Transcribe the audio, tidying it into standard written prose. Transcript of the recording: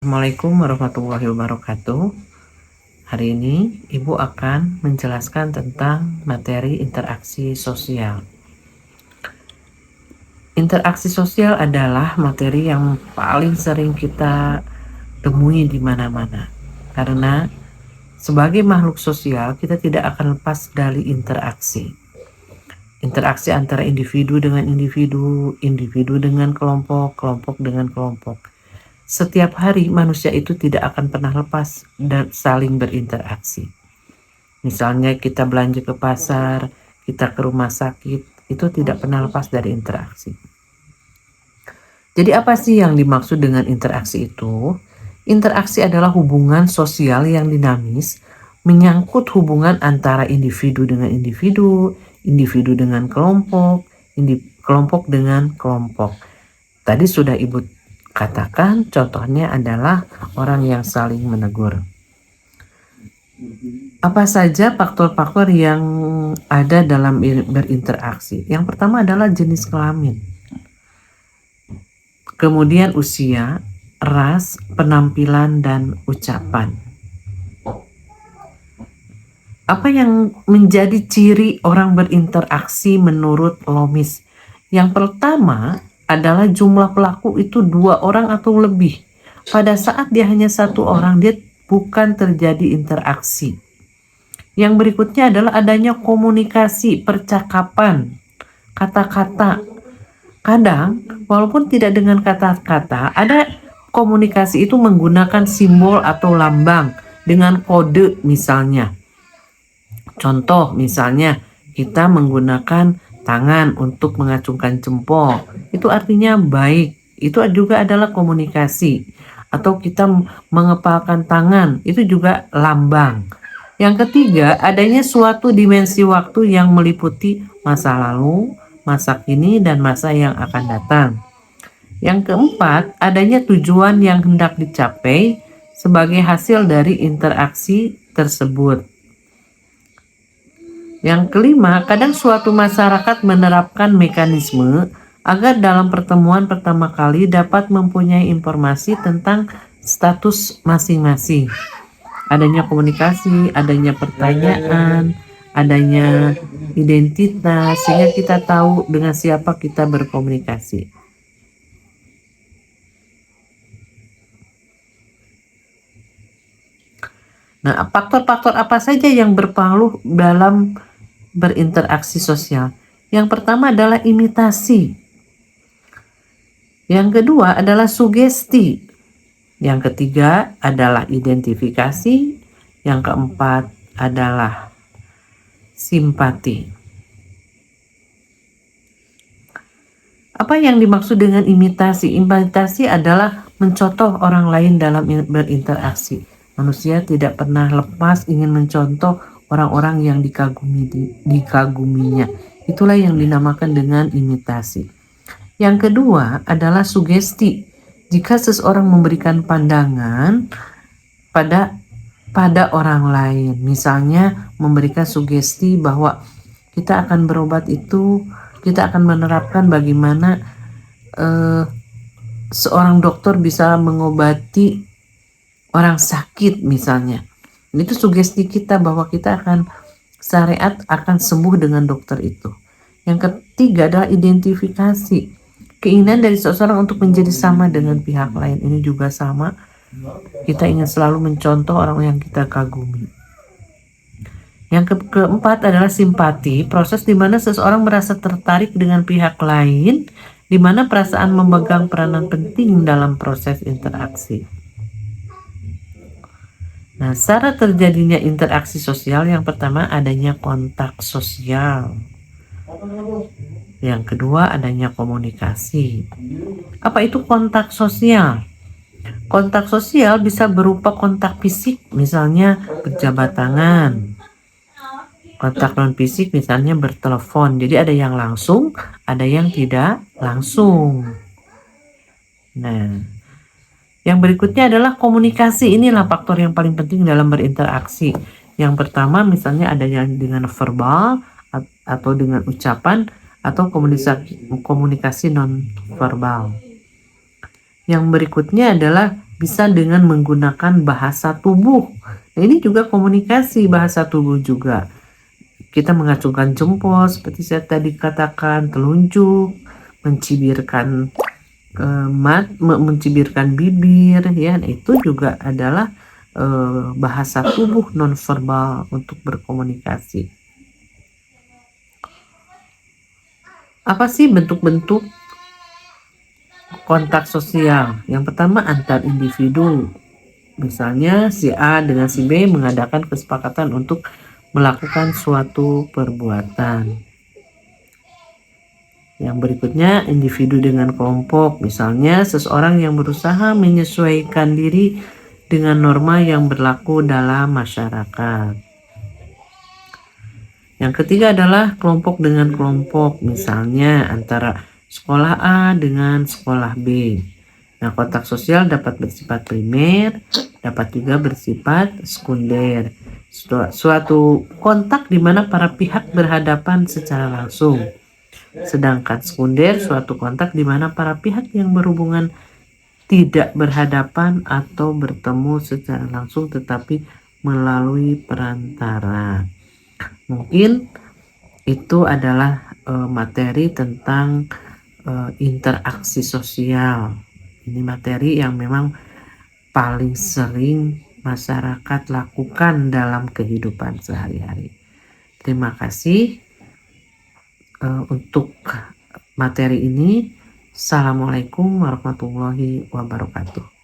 Assalamualaikum warahmatullahi wabarakatuh. Hari ini Ibu akan menjelaskan tentang materi interaksi sosial. Interaksi sosial adalah materi yang paling sering kita temui di mana-mana. Karena sebagai makhluk sosial kita tidak akan lepas dari interaksi. Interaksi antara individu dengan individu, individu dengan kelompok, kelompok dengan kelompok. Setiap hari manusia itu tidak akan pernah lepas dan saling berinteraksi. Misalnya kita belanja ke pasar, kita ke rumah sakit, itu tidak pernah lepas dari interaksi. Jadi apa sih yang dimaksud dengan interaksi itu? Interaksi adalah hubungan sosial yang dinamis, menyangkut hubungan antara individu dengan individu, individu dengan kelompok, kelompok dengan kelompok. Tadi sudah Ibu katakan, contohnya adalah orang yang saling menegur. Apa saja faktor-faktor yang ada dalam berinteraksi? Yang pertama adalah jenis kelamin, kemudian usia, ras, penampilan, dan ucapan. Apa yang menjadi ciri orang berinteraksi menurut Lomis? Yang pertama adalah jumlah pelaku itu 2 orang atau lebih. Pada saat dia hanya 1 orang, dia bukan terjadi interaksi. Yang berikutnya adalah adanya komunikasi, percakapan, kata-kata. Kadang, walaupun tidak dengan kata-kata, ada komunikasi itu menggunakan simbol atau lambang dengan kode misalnya. Contoh misalnya kita menggunakan tangan untuk mengacungkan jempol, itu artinya baik, itu juga adalah komunikasi. Atau kita mengepalkan tangan, itu juga lambang. Yang ketiga, adanya suatu dimensi waktu yang meliputi masa lalu, masa kini, dan masa yang akan datang. Yang keempat, adanya tujuan yang hendak dicapai sebagai hasil dari interaksi tersebut. Yang kelima, kadang suatu masyarakat menerapkan mekanisme agar dalam pertemuan pertama kali dapat mempunyai informasi tentang status masing-masing. Adanya komunikasi, adanya pertanyaan, adanya identitas, sehingga kita tahu dengan siapa kita berkomunikasi. Nah, faktor-faktor apa saja yang berpengaruh dalam berinteraksi sosial? Yang pertama adalah imitasi. Yang kedua adalah sugesti. Yang ketiga adalah identifikasi. Yang keempat adalah simpati. Apa yang dimaksud dengan imitasi? Imitasi adalah mencontoh orang lain dalam berinteraksi. Manusia tidak pernah lepas ingin mencontoh orang-orang yang dikaguminya. Itulah yang dinamakan dengan imitasi. Yang kedua adalah sugesti. Jika seseorang memberikan pandangan pada orang lain, misalnya memberikan sugesti bahwa kita akan berobat itu, kita akan menerapkan bagaimana seorang dokter bisa mengobati orang sakit misalnya. Itu sugesti kita bahwa kita akan syariat akan sembuh dengan dokter itu. Yang ketiga adalah identifikasi. Keinginan dari seseorang untuk menjadi sama dengan pihak lain. Ini juga sama. Kita ingin selalu mencontoh orang yang kita kagumi. Yang keempat adalah simpati. Proses di mana seseorang merasa tertarik dengan pihak lain, di mana perasaan memegang peranan penting dalam proses interaksi. Nah, cara terjadinya interaksi sosial yang pertama adanya kontak sosial. Yang kedua adanya komunikasi. Apa itu kontak sosial? Kontak sosial bisa berupa kontak fisik, misalnya berjabat tangan. Kontak non fisik misalnya bertelepon. Jadi ada yang langsung, ada yang tidak langsung. Nah, yang berikutnya adalah komunikasi. Inilah faktor yang paling penting dalam berinteraksi. Yang pertama misalnya adanya dengan verbal atau dengan ucapan atau komunikasi non verbal. Yang berikutnya adalah bisa dengan menggunakan bahasa tubuh. Nah, ini juga komunikasi bahasa tubuh juga. Kita mengacungkan jempol seperti saya tadi katakan, telunjuk, mencibirkan mencibirkan bibir ya. Nah, itu juga adalah bahasa tubuh nonverbal untuk berkomunikasi. Apa sih bentuk-bentuk kontak sosial? Yang pertama antar individu. Misalnya si A dengan si B mengadakan kesepakatan untuk melakukan suatu perbuatan. Yang berikutnya individu dengan kelompok. Misalnya seseorang yang berusaha menyesuaikan diri dengan norma yang berlaku dalam masyarakat. Yang ketiga adalah kelompok dengan kelompok, misalnya antara sekolah A dengan sekolah B. Nah, kontak sosial dapat bersifat primer, dapat juga bersifat sekunder. Suatu kontak di mana para pihak berhadapan secara langsung. Sedangkan sekunder suatu kontak di mana para pihak yang berhubungan tidak berhadapan atau bertemu secara langsung tetapi melalui perantara. Mungkin itu adalah materi tentang interaksi sosial. Ini materi yang memang paling sering masyarakat lakukan dalam kehidupan sehari-hari. Terima kasih untuk materi ini. Assalamualaikum warahmatullahi wabarakatuh.